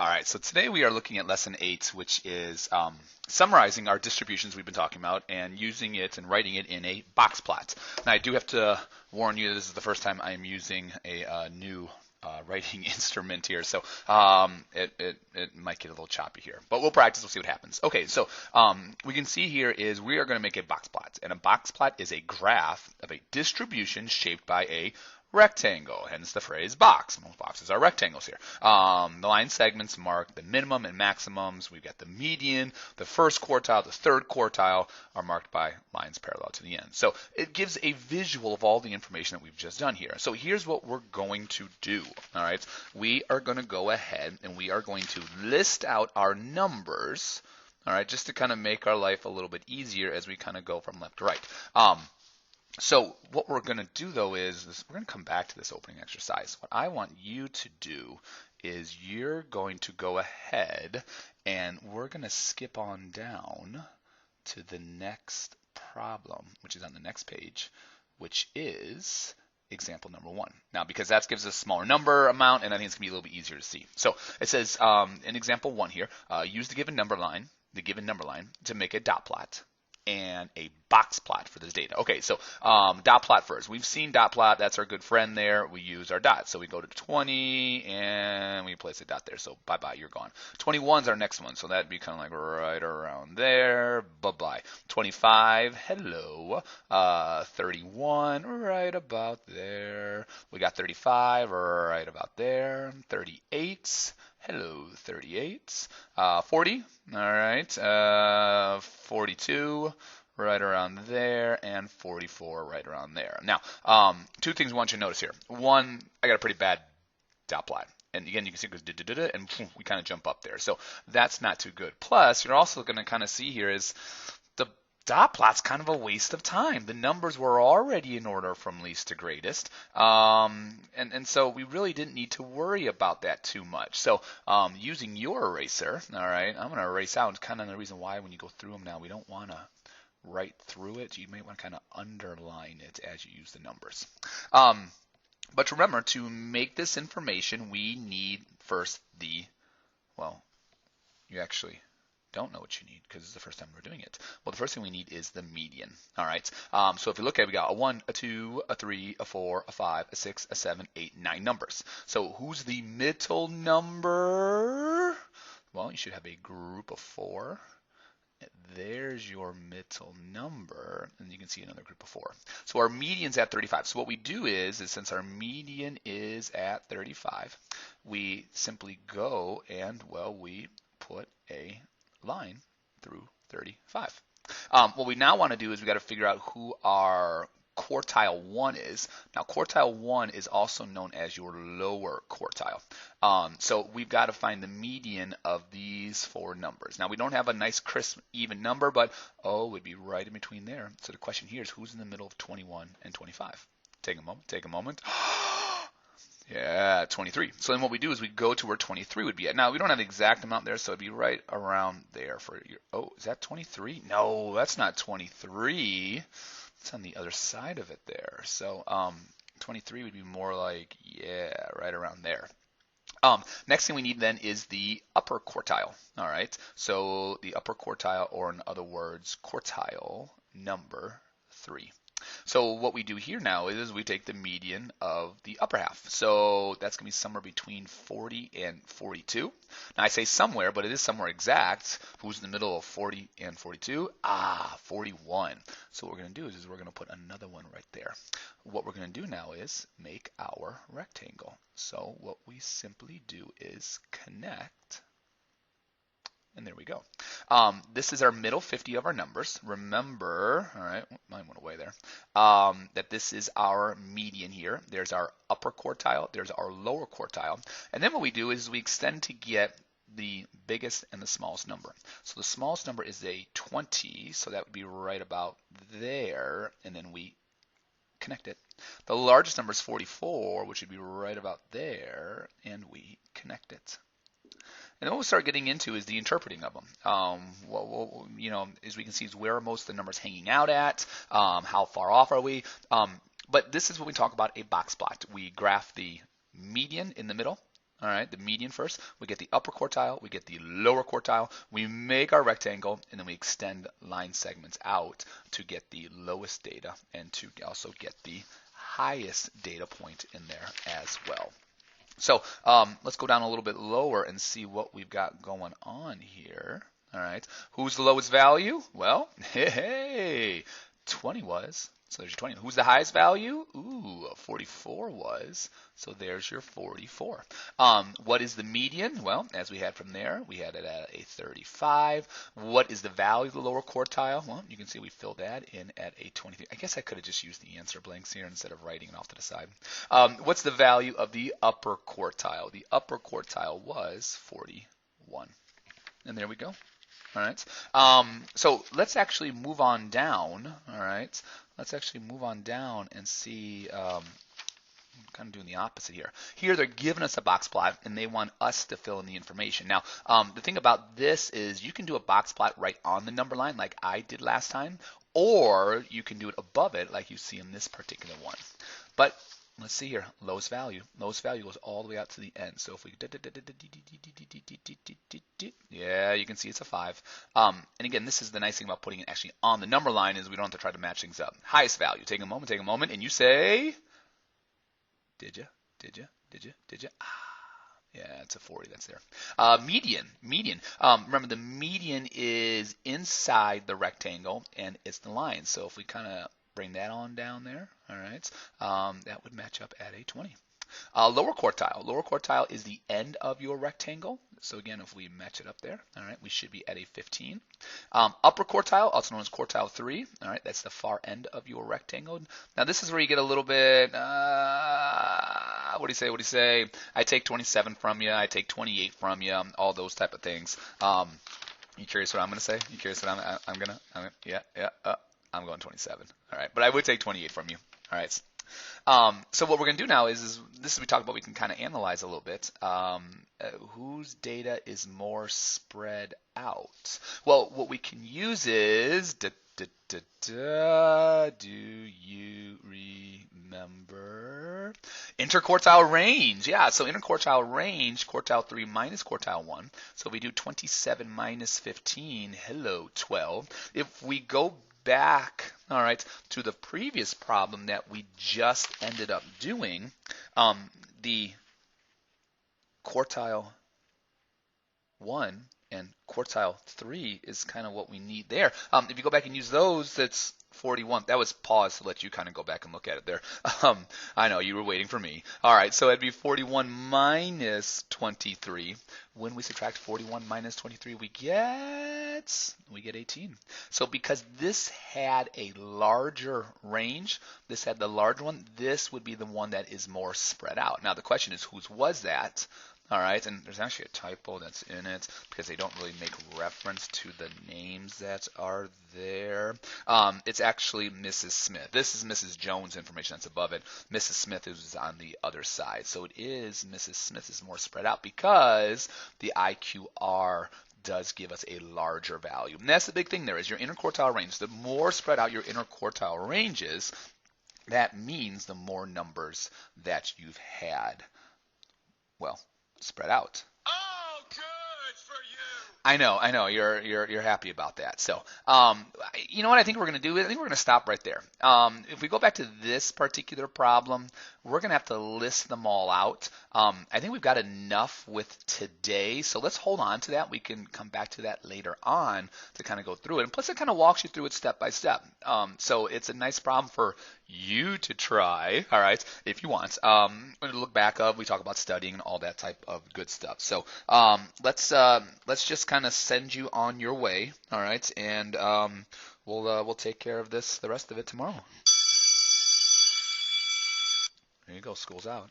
All right, so today we are looking at lesson 8, which is summarizing our distributions we've been talking about and using it and writing it in a box plot. Now, I do have to warn you, this is the first time I'm using a new writing instrument here, so it might get a little choppy here, but we'll practice, we'll see what happens. Okay, so we can see here is we are going to make a box plot, and a box plot is a graph of a distribution shaped by a rectangle, hence the phrase box. Most boxes are rectangles here. The line segments mark the minimum and maximums. We've got the median, the first quartile, the third quartile are marked by lines parallel to the end. So it gives a visual of all the information that we've just done here. So here's what we're going to do. All right, we are going to go ahead and we are going to list out our numbers. All right, just to kind of make our life a little bit easier as we kind of go from left to right. So what we're going to do, though, is we're going to come back to this opening exercise. What I want you to do is you're going to go ahead and we're going to skip on down to the next problem, which is on the next page, which is example number 1. Now, because that gives us a smaller number amount, and I think it's going to be a little bit easier to see. So it says in example 1 here, use the given number line to make a dot plot and a box plot for this data. Okay, so dot plot first. We've seen dot plot. That's our good friend there. We use our dot. So we go to 20 and we place a dot there. So bye-bye, you're gone. 21 is our next one. So that'd be kind of like right around there. Bye-bye. 25, hello. 31, right about there. We got 35, right about there. 38. Hello, 38. 40, all right. 42, right around there, and 44, right around there. Now, two things I want you to notice here. One, I got a pretty bad dot plot. And again, you can see it goes da-da-da-da, and we kind of jump up there. So that's not too good. Plus, you're also going to kind of see here is the dot plot's kind of a waste of time. The numbers were already in order from least to greatest, and so we really didn't need to worry about that too much. So using your eraser, all right, I'm going to erase out. It's kind of the reason why when you go through them now, we don't want to write through it. You may want to kind of underline it as you use the numbers. But remember, to make this information, we need first well, you actually don't know what you need because it's the first time we're doing it. Well, the first thing we need is the median. All right. So if you look at it, we got a 1, a 2, a 3, a 4, a 5, a 6, a 7, 8, 9 numbers. So who's the middle number? Well, you should have a group of 4. There's your middle number, and you can see another group of 4. So our median's at 35. So what we do is since our median is at 35, we simply go and, well, we put a line through 35. What we now want to do is we got to figure out who our quartile 1 is. Now, quartile 1 is also known as your lower quartile. So we've got to find the median of these 4 numbers. Now, we don't have a nice crisp even number, but it would be right in between there. So the question here is who's in the middle of 21 and 25? Take a moment. Take a moment. Yeah, 23. So then what we do is we go to where 23 would be at. Now, we don't have the exact amount there, so it'd be right around there for your, is that 23? No, that's not 23. It's on the other side of it there. So 23 would be more like, yeah, right around there. Next thing we need then is the upper quartile. All right. So the upper quartile, or in other words, quartile number 3. So what we do here now is we take the median of the upper half. So that's going to be somewhere between 40 and 42. Now I say somewhere, but it is somewhere exact. Who's in the middle of 40 and 42? 41. So what we're going to do is we're going to put another one right there. What we're going to do now is make our rectangle. So what we simply do is connect. And there we go. This is our middle 50 of our numbers. Remember, all right, mine went away there, that this is our median here. There's our upper quartile. There's our lower quartile. And then what we do is we extend to get the biggest and the smallest number. So the smallest number is a 20, so that would be right about there, and then we connect it. The largest number is 44, which would be right about there, and we connect it. And then what we'll start getting into is the interpreting of them. As we can see, is where are most of the numbers hanging out at? How far off are we? But this is when we talk about a box plot. We graph the median in the middle, All right, the median first. We get the upper quartile, we get the lower quartile. We make our rectangle, and then we extend line segments out to get the lowest data and to also get the highest data point in there as well. So let's go down a little bit lower and see what we've got going on here. All right, who's the lowest value? Well, hey, 20 was. So there's your 20. Who's the highest value? Ooh, 44 was. So there's your 44. What is the median? Well, as we had from there, we had it at a 35. What is the value of the lower quartile? Well, you can see we filled that in at a 23. I guess I could have just used the answer blanks here instead of writing it off to the side. What's the value of the upper quartile? The upper quartile was 41. And there we go. All right. So let's actually move on down. All right. Let's actually move on down and see. I'm kind of doing the opposite here. Here they're giving us a box plot and they want us to fill in the information. Now, the thing about this is you can do a box plot right on the number line like I did last time, or you can do it above it like you see in this particular one. But let's see here, lowest value. Lowest value goes all the way out to the end. So if we, yeah, you can see it's a 5. And again, this is the nice thing about putting it actually on the number line is we don't have to try to match things up. Highest value, take a moment, and you say, did you? Yeah, it's a 40, that's there. Median. Remember the median is inside the rectangle and it's the line. So if we kind of bring that on down there, all right, that would match up at a 20. Lower quartile is the end of your rectangle. So again, if we match it up there, all right, we should be at a 15. Upper quartile, also known as quartile 3, all right, that's the far end of your rectangle. Now this is where you get a little bit, what do you say? I take 27 from you, I take 28 from you, all those type of things. You curious what I'm going to say? You curious what I'm going to, yeah, I'm going 27, all right, but I would take 28 from you, all right. So what we're going to do now is we talked about, we can kind of analyze a little bit. Whose data is more spread out? Well, what we can use is, do you remember? Interquartile range. Yeah, so interquartile range, quartile 3 minus quartile 1. So we do 27 minus 15, hello, 12. If we go back, all right, to the previous problem that we just ended up doing, the quartile 1 and quartile 3 is kind of what we need there. If you go back and use those, that's 41. That was pause to let you kind of go back and look at it there. I know you were waiting for me. All right, so it'd be 41 minus 23. When we subtract 41 minus 23, we get 18. So because this had a larger range, this had the large one, this would be the one that is more spread out. Now the question is, whose was that? All right, and there's actually a typo that's in it because they don't really make reference to the names that are there. It's actually Mrs. Smith. This is Mrs. Jones information that's above it. Mrs. Smith is on the other side. So it is Mrs. Smith is more spread out because the IQR does give us a larger value. And that's the big thing there is your interquartile range. The more spread out your interquartile range is, that means the more numbers that you've had, well, spread out. Oh, good for you. I know. You're happy about that. So, you know what I think we're going to do? I think we're going to stop right there. If we go back to this particular problem, we're going to have to list them all out. I think we've got enough with today, so let's hold on to that. We can come back to that later on to kind of go through it. And plus, it kind of walks you through it step by step. So it's a nice problem for you to try, all right, if you want. When we look back up, we talk about studying and all that type of good stuff. So let's just kind of send you on your way, all right, and we'll take care of the rest of it tomorrow. There you go, school's out.